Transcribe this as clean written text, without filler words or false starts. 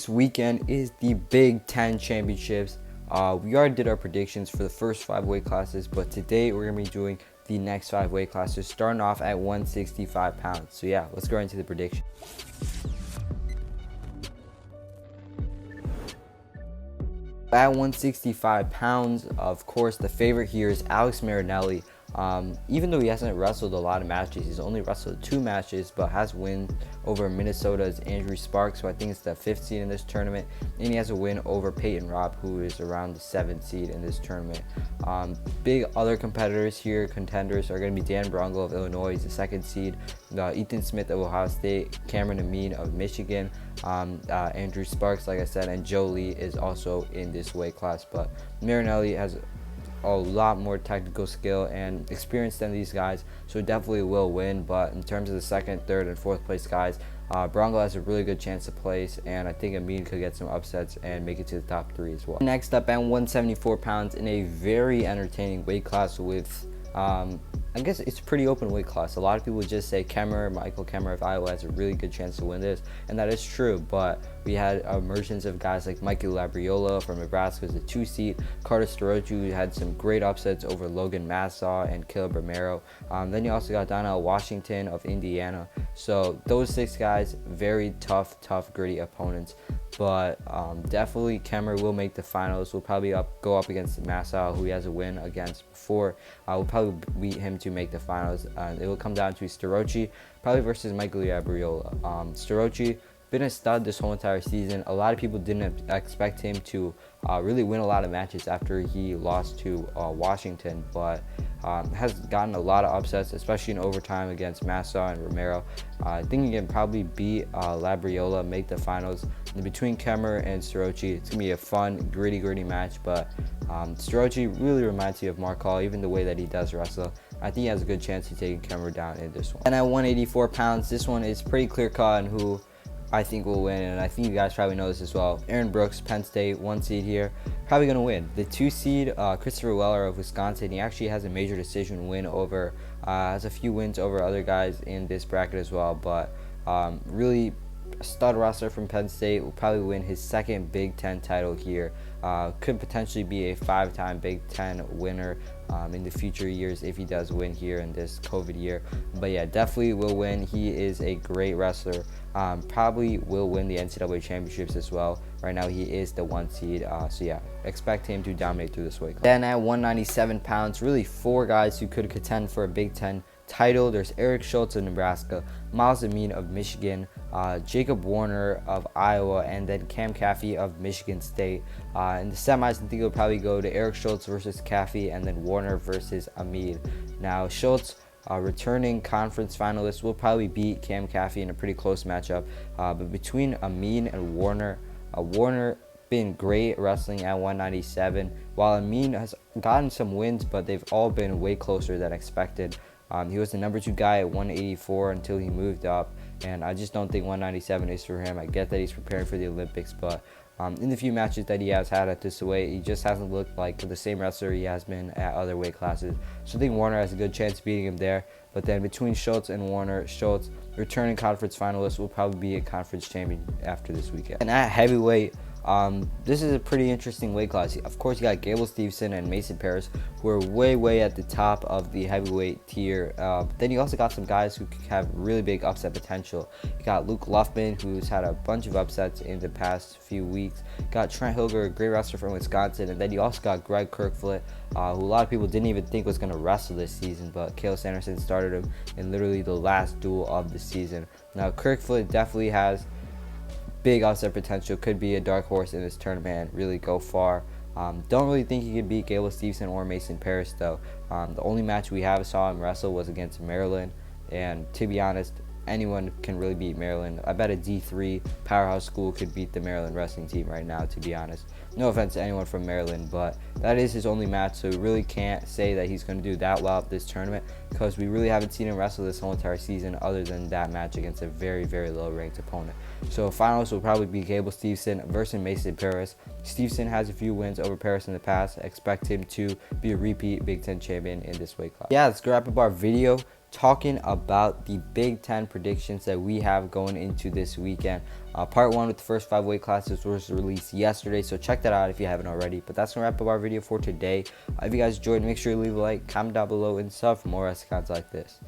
This weekend is the Big Ten Championships. We already did our predictions for the first 5 weight classes, but today we're going to be doing the next 5 weight classes, starting off at 165 pounds. So yeah, let's go into the prediction. At 165 pounds, of course, the favorite here is Alex Marinelli. Even though he hasn't wrestled a lot of matches, he's only wrestled 2 matches, but has win over Minnesota's Andrew Sparks, who I think is the 5th seed in this tournament, and he has a win over Peyton Robb, who is around the 7th seed in this tournament. Big other competitors here, contenders, are going to be Dan Bronco of Illinois, he's the 2nd seed, Ethan Smith of Ohio State, Cameron Amin of Michigan, Andrew Sparks, like I said, and Joe Lee is also in this weight class. But Marinelli has a lot more technical skill and experience than these guys, so definitely will win. But in terms of the 2nd, 3rd, and 4th place guys, Bronco has a really good chance to place, and I think Amin could get some upsets and make it to the top 3 as well. Next up, at 174 pounds in a very entertaining weight class with I guess it's a pretty open weight class. A lot of people just say Michael Kemmer of Iowa has a really good chance to win this, and that is true, but we had emergence of guys like Michael Labriola from Nebraska as the 2 seed, Carter Starochu, who had some great upsets over Logan Massaw and Caleb Romero. Then you also got Donnell Washington of Indiana. So those 6 guys, very tough, gritty opponents. But definitely Kemmer will make the finals. We'll probably go up against Massaw, who he has a win against before. We'll probably beat him to make the finals. It will come down to Starochu, probably versus Michael Labriola. Starochu been a stud this whole entire season. A lot of people didn't expect him to really win a lot of matches after he lost to Washington, but has gotten a lot of upsets, especially in overtime against Massaw and Romero. I think he can probably beat Labriola, make the finals. And between Kemmer and Starochu, it's gonna be a fun, gritty match. But Starochu really reminds me of Mark Hall, even the way that he does wrestle. I think he has a good chance of taking Kemmer down in this one. And at 184 pounds, this one is pretty clear cut on who I think will win, and I think you guys probably know this as well. Aaron Brooks, Penn State, 1 seed here, probably going to win. The 2 seed, Christopher Weller of Wisconsin, he actually has a major decision win over, has a few wins over other guys in this bracket as well, but really a stud wrestler from Penn State, will probably win his 2nd Big Ten title here. Could potentially be a 5-time Big Ten winner in the future years if he does win here in this COVID year. But yeah, definitely will win. He is a great wrestler. Probably will win the NCAA championships as well. Right now he is the 1 seed, so yeah, expect him to dominate through this weight class. Then at 197 pounds, really 4 guys who could contend for a Big Ten title. There's Eric Schultz of Nebraska, Miles Amin of Michigan, Jacob Warner of Iowa, and then Cam Caffey of Michigan State. In the semis, I think it'll probably go to Eric Schultz versus Caffey, and then Warner versus Amin. Now Schultz, returning conference finalist, will probably beat Cam Caffey in a pretty close matchup. But between Amin and Warner, Warner been great wrestling at 197, while Amin has gotten some wins, but they've all been way closer than expected. He was the number 2 guy at 184 until he moved up, and I just don't think 197 is for him. I get that he's preparing for the Olympics, but in the few matches that he has had at this weight, he just hasn't looked like the same wrestler he has been at other weight classes. So I think Warner has a good chance of beating him there. But then between Schultz and Warner, Schultz, returning conference finalist, will probably be a conference champion after this weekend. And at heavyweight, this is a pretty interesting weight class. Of course, you got Gable, Steveson, and Mason Parris, who are way at the top of the heavyweight tier. Then you also got some guys who have really big upset potential. You got Luke Luffman, who's had a bunch of upsets in the past few weeks. You got Trent Hilger, a great wrestler from Wisconsin, and then you also got Greg Kirkfoot, who a lot of people didn't even think was going to wrestle this season, but Cael Sanderson started him in literally the last duel of the season. Now, Kirkfoot definitely has big upset potential, could be a dark horse in this tournament and really go far. Don't really think he could beat Gable Steveson or Mason Parris though. The only match we saw him wrestle was against Maryland, and to be honest, anyone can really beat Maryland. I bet a D3 powerhouse school could beat the Maryland wrestling team right now, to be honest. No offense to anyone from Maryland, but that is his only match, so we really can't say that he's going to do that well at this tournament, because we really haven't seen him wrestle this whole entire season other than that match against a very low ranked opponent. So finals will probably be Gable Steveson versus Mason Parris. Steveson has a few wins over Parris in the past. I expect him to be a repeat Big Ten champion in this weight class. Yeah, let's wrap up our video. talking about the Big Ten predictions that we have going into this weekend. Part 1 with the first 5 weight classes was released yesterday, so check that out if you haven't already. But that's going to wrap up our video for today. If you guys enjoyed, make sure you leave a like, comment down below, and sub for more content like this.